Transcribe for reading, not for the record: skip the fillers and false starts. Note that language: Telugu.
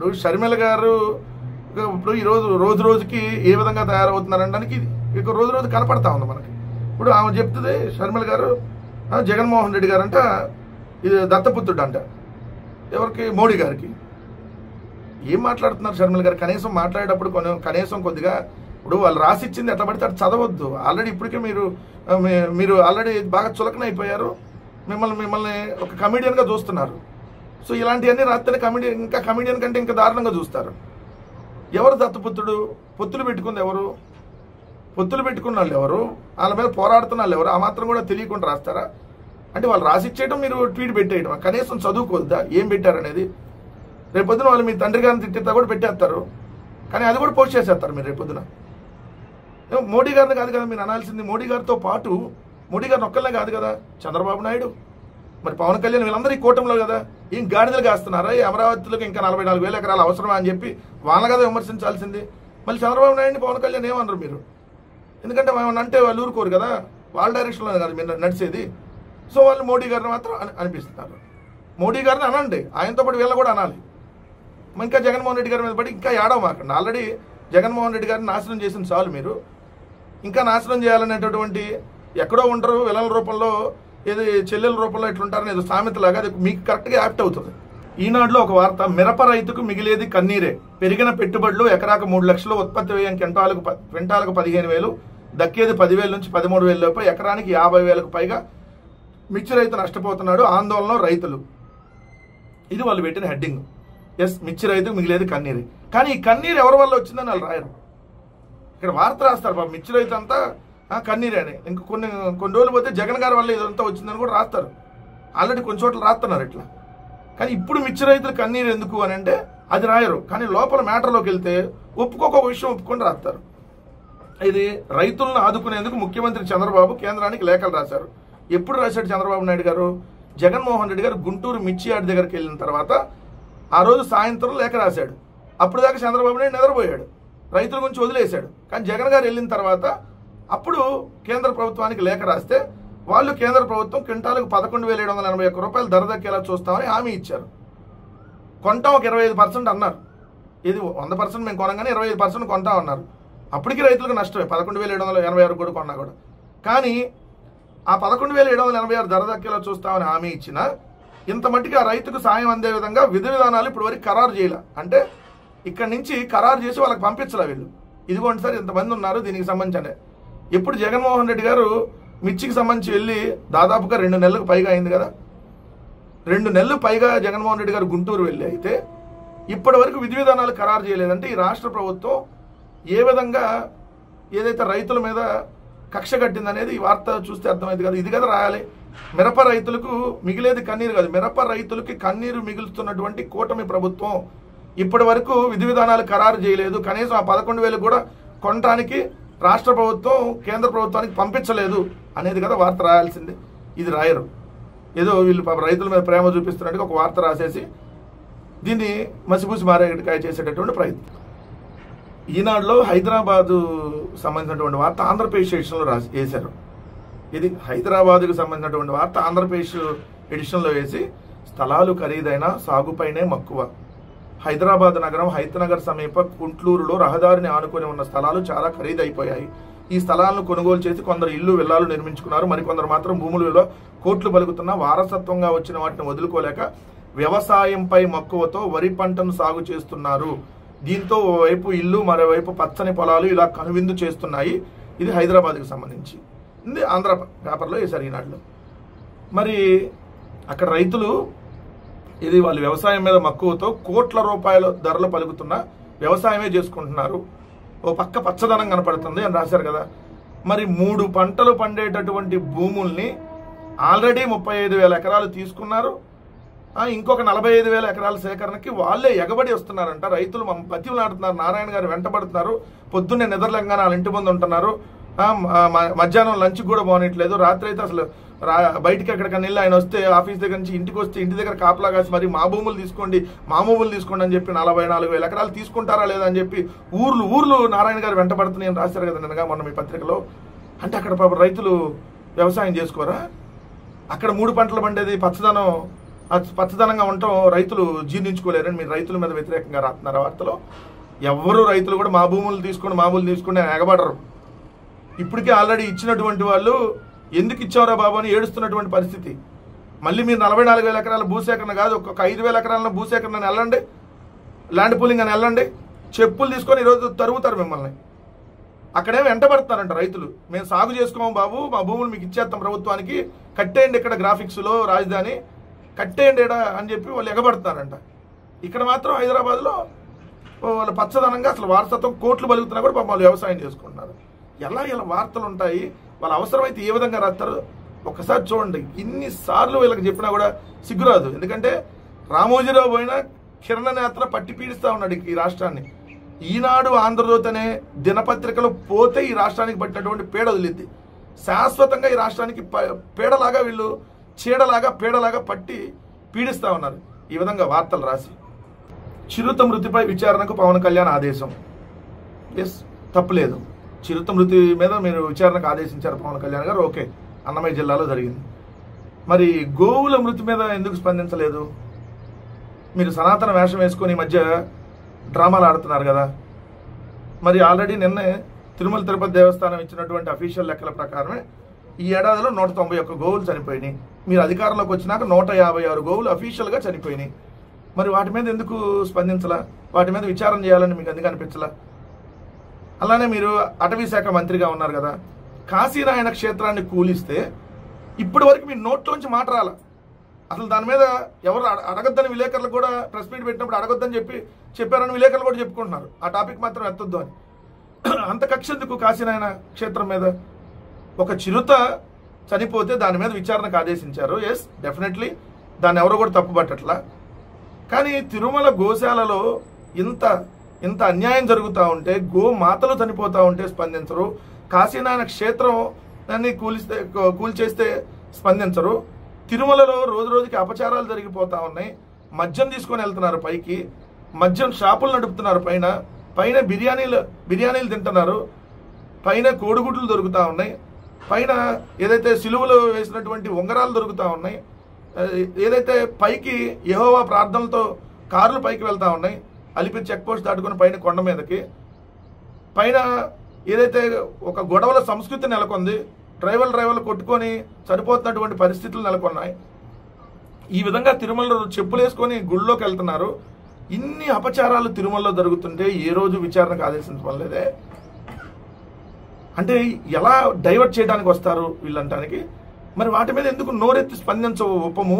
ఇప్పుడు షర్మిల గారు ఇప్పుడు ఈరోజు రోజు రోజుకి ఏ విధంగా తయారవుతున్నారనడానికి ఇక రోజు రోజు కనపడతా ఉంది మనకి. ఇప్పుడు ఆమె చెప్తుంది షర్మిల గారు జగన్మోహన్ రెడ్డి గారు అంట ఇది దత్తపుత్రుడు అంట ఎవరికి, మోడీ గారికి. ఏం మాట్లాడుతున్నారు షర్మిల గారు? కనీసం మాట్లాడేటప్పుడు కనీసం కొద్దిగా ఇప్పుడు వాళ్ళు రాసిచ్చింది ఎట్లా పడితే అటు చదవద్దు. ఆల్రెడీ ఇప్పటికే మీరు ఆల్రెడీ బాగా చులకనైపోయారు. మిమ్మల్ని ఒక కమెడియన్గా చూస్తున్నారు. సో ఇలాంటివన్నీ రాస్తేనే కమెడియన్ కంటే ఇంకా దారుణంగా చూస్తారు. ఎవరు దత్తపుత్రుడు? పొత్తులు పెట్టుకుంది ఎవరు? పొత్తులు పెట్టుకున్న వాళ్ళు ఎవరు? వాళ్ళ మీద పోరాడుతున్న వాళ్ళు ఎవరు? ఆ మాత్రం కూడా తెలియకుండా రాస్తారా? అంటే వాళ్ళు రాసిచ్చేయడం, మీరు ట్వీట్ పెట్టేయడం, కనీసం చదువుకోవద్దా ఏం పెట్టారనేది? రేపొద్దున వాళ్ళు మీ తండ్రి గారిని తిట్టేస్తా కూడా పెట్టేస్తారు, కానీ అది కూడా పోస్ట్ చేసేస్తారు మీరు రేపొద్దున. మోడీ గారిని కాదు కదా మీరు అనాల్సింది. మోడీ గారితో పాటు మోడీ గారిని ఒక్కళ్ళే కాదు కదా, చంద్రబాబు నాయుడు, మరి పవన్ కళ్యాణ్, వీళ్ళందరూ ఈ కూటమిలో కదా. ఏం గాడిదలు కాస్తున్నారా? ఈ అమరావతిలోకి ఇంకా 44,000 ఎకరాలు అవసరమా అని చెప్పి వాళ్ళ కదా విమర్శించాల్సింది. మళ్ళీ చంద్రబాబు నాయుడిని పవన్ కళ్యాణ్ ఏమన్నారు మీరు? ఎందుకంటే అంటే వాళ్ళు ఊరుకోరు కదా, వాళ్ళ డైరెక్షన్లో కదా మీరు నడిచేది. సో వాళ్ళు మోడీ గారిని మాత్రం అనిపిస్తున్నారు. మోడీ గారిని అనండి, ఆయనతో పాటు వీళ్ళ కూడా అనాలి. ఇంకా జగన్మోహన్ రెడ్డి గారి మీద పడి ఇంకా ఏడవమాకండి. ఆల్రెడీ జగన్మోహన్ రెడ్డి గారిని నాశనం చేసిన చాలు. మీరు ఇంకా నాశనం చేయాలనేటటువంటి ఎక్కడో ఉంటారు విలల రూపంలో, ఏది చెల్లెల రూపంలో ఇట్లుంటారని ఏదో సామెతలాగా అది మీకు కరెక్ట్గా యాప్ట్ అవుతుంది. ఈనాడులో ఒక వార్త, మిరప రైతుకు మిగిలేది కన్నీరే, పెరిగిన పెట్టుబడులు ఎకరాకు 3 లక్షలు, ఉత్పత్తి వ్యయం క్వింటాలకు 15,000, దక్కేది 10,000 నుంచి 13,000 లోపు, ఎకరానికి 50,000కు పైగా మిర్చి రైతు నష్టపోతున్నాడు, ఆందోళనలో రైతులు. ఇది వాళ్ళు పెట్టిన హెడ్డింగ్. ఎస్, మిర్చి రైతుకు మిగిలేది కన్నీరే. కానీ ఈ కన్నీరు ఎవరి వల్ల వచ్చిందని వాళ్ళు రాయరు. ఇక్కడ వార్త రాస్తారు పాపం, మిర్చి రైతు అంతా కన్నీరే అని. ఇంక కొన్ని రోజులు పోతే జగన్ గారి వల్ల ఇదంతా వచ్చిందని కూడా రాస్తారు. ఆల్రెడీ కొన్ని చోట్ల రాస్తున్నారు ఇట్లా. కానీ ఇప్పుడు మిర్చి రైతులు కన్నీరు ఎందుకు అని అంటే అది రాయరు. కానీ లోపల మ్యాటర్లోకి వెళ్తే ఒప్పుకోక విషయం ఒప్పుకొని రాస్తారు. ఇది రైతులను ఆదుకునేందుకు ముఖ్యమంత్రి చంద్రబాబు కేంద్రానికి లేఖలు రాశారు. ఎప్పుడు రాశాడు చంద్రబాబు నాయుడు గారు? జగన్మోహన్ రెడ్డి గారు గుంటూరు మిర్చి యార్డ్ దగ్గరికి వెళ్ళిన తర్వాత ఆ రోజు సాయంత్రం లేఖ రాశాడు. అప్పుడు దాకా చంద్రబాబు నాయుడు నిద్రపోయాడు, రైతుల గురించి వదిలేశాడు. కానీ జగన్ గారు వెళ్ళిన తర్వాత అప్పుడు కేంద్ర ప్రభుత్వానికి లేఖ రాస్తే వాళ్ళు కేంద్ర ప్రభుత్వం క్వింటాలకు 11,781 రూపాయలు ధర దక్కేలా చూస్తామని హామీ ఇచ్చారు. కొంటాం ఒక 25% అన్నారు. ఇది 100% మేము కొనగానే 25% కొంటాం అన్నారు. అప్పటికి రైతులకు నష్టమే, 11,786 కూడా కొన్నా కూడా. కానీ ఆ 11,786 ధర దక్కేలా చూస్తామని హామీ ఇచ్చిన ఇంత మట్టికి ఆ రైతుకు సాయం అందే విధంగా విధి విధానాలు ఇప్పుడు వరకు ఖరారు చేయాల. అంటే ఇక్కడి నుంచి ఖరారు చేసి వాళ్ళకి పంపించాల. వీళ్ళు ఇదిగోండి సార్ ఇంతమంది ఉన్నారు దీనికి సంబంధించి. ఎప్పుడు జగన్మోహన్ రెడ్డి గారు మిర్చికి సంబంధించి వెళ్ళి దాదాపుగా 2 నెలలకు పైగా అయింది కదా. 2 నెలలు పైగా జగన్మోహన్ రెడ్డి గారు గుంటూరు వెళ్ళి అయితే ఇప్పటి వరకు విధి విధానాలు ఖరారు చేయలేదంటే ఈ రాష్ట్ర ప్రభుత్వం ఏ విధంగా ఏదైతే రైతుల మీద కక్ష కట్టిందనేది ఈ వార్త చూస్తే అర్థమైంది కదా. ఇది కదా రాయాలి. మిరప రైతులకు మిగిలేది కన్నీరు కాదు, మిరప రైతులకి కన్నీరు మిగులుతున్నటువంటి కూటమి ప్రభుత్వం ఇప్పటి వరకు విధి విధానాలు ఖరారు చేయలేదు. కనీసం ఆ 11,000 కూడా కొనడానికి రాష్ట్ర ప్రభుత్వం కేంద్ర ప్రభుత్వానికి పంపించలేదు అనేది కదా వార్త రాయాల్సింది. ఇది రాయరు. ఏదో వీళ్ళు రైతుల మీద ప్రేమ చూపిస్తున్నట్టుగా ఒక వార్త రాసేసి దీన్ని మసిపూసి మారేకాయ చేసేటటువంటి ప్రయత్నం. ఈనాడులో హైదరాబాదు సంబంధించినటువంటి వార్త ఆంధ్రప్రదేశ్ ఎడిషన్లో వేశారు. ఇది హైదరాబాదుకు సంబంధించినటువంటి వార్త ఆంధ్రప్రదేశ్ ఎడిషన్లో వేసి స్థలాలు ఖరీదైన సాగుపైనే మక్కువ. హైదరాబాద్ నగరం హైతనగర్ సమీప కుంట్లూరులో రహదారిని ఆనుకొని ఉన్న స్థలాలు చాలా ఖరీదైపోయాయి. ఈ స్థలాలను కొనుగోలు చేసి కొందరు ఇల్లు విల్లాలు నిర్మించుకున్నారు. మరికొందరు మాత్రం భూముల విలువ కోట్లు పలుకుతున్నా వారసత్వంగా వచ్చిన వాటిని వదులుకోలేక వ్యవసాయంపై మక్కువతో వరి పంటను సాగు చేస్తున్నారు. దీంతో ఓవైపు ఇల్లు మరోవైపు పచ్చని పొలాలు ఇలా కనువిందు చేస్తున్నాయి. ఇది హైదరాబాద్కి సంబంధించి ఇది ఆంధ్ర పేపర్లో వేశారు ఈనాడులో. మరి అక్కడ రైతులు ఇది వాళ్ళు వ్యవసాయం మీద మక్కువతో కోట్ల రూపాయల ధరలు పలుకుతున్న వ్యవసాయమే చేసుకుంటున్నారు. ఓ పక్క పచ్చదనం కనపడుతుంది అని రాశారు కదా. మరి 3 పంటలు పండేటటువంటి భూముల్ని ఆల్రెడీ 35,000 ఎకరాలు తీసుకున్నారు. ఇంకొక 45,000 ఎకరాల సేకరణకి వాళ్ళే ఎగబడి వస్తున్నారంట. రైతులు బతిమలాడుతున్నారు, నారాయణ గారు వెంటబడుతున్నారు. పొద్దున్నే నిద్రలంగానే వాళ్ళ ఇంటి ముందు ఉంటున్నారు. మధ్యాహ్నం లంచ్ కూడా బాగునట్లేదు. రాత్రి అయితే అసలు బయటికి ఎక్కడికన్నా వెళ్ళి ఆయన వస్తే ఆఫీస్ దగ్గర నుంచి ఇంటికి వస్తే ఇంటి దగ్గర కాపలా కాసి మరి మా భూములు తీసుకోండి అని చెప్పి 44,000 ఎకరాలు తీసుకుంటారా లేదా అని చెప్పి ఊర్లు నారాయణ గారు వెంటబడుతున్నాయని రాశారు కదా నిన్నగా మొన్న మీ పత్రికలో. అంటే అక్కడ పాప రైతులు వ్యవసాయం చేసుకోరా? అక్కడ 3 పంటలు పండేది పచ్చదనం పచ్చదనంగా ఉండటం రైతులు జీర్ణించుకోలేరని మీరు రైతుల మీద వ్యతిరేకంగా రాస్తున్నారు వార్తలో. ఎవరు రైతులు కూడా మా భూములు తీసుకుని ఎగబడరు. ఇప్పటికే ఆల్రెడీ ఇచ్చినటువంటి వాళ్ళు ఎందుకు ఇచ్చావురా బాబు అని ఏడుస్తున్నటువంటి పరిస్థితి. మళ్ళీ మీరు 44,000 ఎకరాల భూసేకరణ కాదు, ఒక 5,000 ఎకరాల భూసేకరణ వెళ్ళండి, ల్యాండ్ పూలింగ్ అని వెళ్ళండి, చెప్పులు తీసుకొని ఈరోజు తరుగుతారు మిమ్మల్ని. అక్కడేమో వెంటబడుతున్నారంట రైతులు, మేము సాగు చేసుకోము బాబు, మా భూములు మీకు ఇచ్చేస్తాం ప్రభుత్వానికి, కట్టేయండి ఇక్కడ గ్రాఫిక్స్లో రాజధాని కట్టేయండి అని చెప్పి వాళ్ళు ఎగబడుతున్నారంట. ఇక్కడ మాత్రం హైదరాబాద్లో వాళ్ళు పచ్చదనంగా అసలు వారసత్వం కోట్లు బలుగుతున్నా కూడా వాళ్ళు వ్యవసాయం చేసుకుంటున్నారు. ఎలా వార్తలు ఉంటాయి, వాళ్ళ అవసరమైతే ఏ విధంగా రాస్తారు ఒక్కసారి చూడండి. ఇన్నిసార్లు వీళ్ళకి చెప్పినా కూడా సిగ్గురాదు. ఎందుకంటే రామోజీరావు పోయినా కిరణ నేత్ర పట్టి పీడిస్తూ ఉన్నాడు ఈ రాష్ట్రాన్ని. ఈనాడు ఆంధ్రజ్యోతి అనే దినపత్రికలు పోతే ఈ రాష్ట్రానికి పట్టినటువంటి పీడ వదిలిద్ది. శాశ్వతంగా ఈ రాష్ట్రానికి పీడలాగా వీళ్ళు పీడలాగా పట్టి పీడిస్తూ ఉన్నారు ఈ విధంగా వార్తలు రాసి. చిరుత మృతిపై విచారణకు పవన్ కళ్యాణ్ ఆదేశం. ఎస్, తప్పులేదు. చిరుత మృతి మీద మీరు విచారణకు ఆదేశించారు పవన్ కళ్యాణ్ గారు, ఓకే, అన్నమయ్య జిల్లాలో జరిగింది. మరి గోవుల మృతి మీద ఎందుకు స్పందించలేదు? మీరు సనాతన వేషం వేసుకొని ఈ మధ్య డ్రామాలు ఆడుతున్నారు కదా. మరి ఆల్రెడీ నిన్నే తిరుమల తిరుపతి దేవస్థానం ఇచ్చినటువంటి అఫీషియల్ లెక్కల ప్రకారమే ఈ ఏడాదిలో 191 గోవులు చనిపోయినాయి. మీరు అధికారంలోకి వచ్చినాక 156 గోవులు అఫీషియల్గా చనిపోయినాయి. మరి వాటి మీద ఎందుకు స్పందించలా? వాటి మీద విచారణ చేయాలని మీకు ఎందుకు అనిపించలా? అలానే మీరు అటవీ శాఖ మంత్రిగా ఉన్నారు కదా, కాశీనారాయణ క్షేత్రాన్ని కూలిస్తే ఇప్పటి వరకు మీ నోట్లోంచి మాట రాల. అసలు దాని మీద ఎవరు అడగొద్దని విలేకరులు కూడా ప్రెస్ మీట్ పెట్టినప్పుడు అడగొద్దని చెప్పారని విలేకరులు కూడా చెప్పుకుంటున్నారు. ఆ టాపిక్ మాత్రం ఎత్తొద్దు అని. అంత కక్ష ఎందుకు కాశీనారాయణ క్షేత్రం మీద? ఒక చిరుత చనిపోతే దాని మీద విచారణకు ఆదేశించారు. ఎస్, డెఫినెట్లీ దాన్ని ఎవరో కూడా తప్పుపట్టట్లా. కానీ తిరుమల గోశాలలో ఇంత అన్యాయం జరుగుతూ ఉంటే, గోమాతలు చనిపోతూ ఉంటే స్పందించరు. కాశీనారాయణ క్షేత్రం దాన్ని కూల్చేస్తే స్పందించరు. తిరుమలలో రోజు రోజుకి అపచారాలు జరిగిపోతూ ఉన్నాయి. మద్యం తీసుకొని వెళ్తున్నారు పైకి, మద్యం షాపులు నడుపుతున్నారు, పైన బిర్యానీలు తింటున్నారు, పైన కోడిగుడ్లు దొరుకుతూ ఉన్నాయి, పైన ఏదైతే సిలువలు వేసినటువంటి ఉంగరాలు దొరుకుతూ ఉన్నాయి, ఏదైతే పైకి యెహోవా ప్రార్థనలతో కార్లు పైకి వెళ్తూ ఉన్నాయి, అలిపిరి చెక్ పోస్ట్ దాటుకుని పైన కొండ మీదకి, పైన ఏదైతే ఒక గొడవల సంస్కృతి నెలకొంది, డ్రైవర్లు కొట్టుకొని చనిపోతున్నటువంటి పరిస్థితులు నెలకొన్నాయి. ఈ విధంగా తిరుమలలో చెప్పులు వేసుకొని గుళ్ళోకి వెళ్తున్నారు. ఇన్ని అపచారాలు తిరుమలలో జరుగుతుంటే ఏ రోజు విచారణకు ఆదేశించడం లేదే. అంటే ఎలా డైవర్ట్ చేయడానికి వస్తారు వీళ్ళంటానికి? మరి వాటి మీద ఎందుకు నోరెత్తి స్పందించవు ఉపము?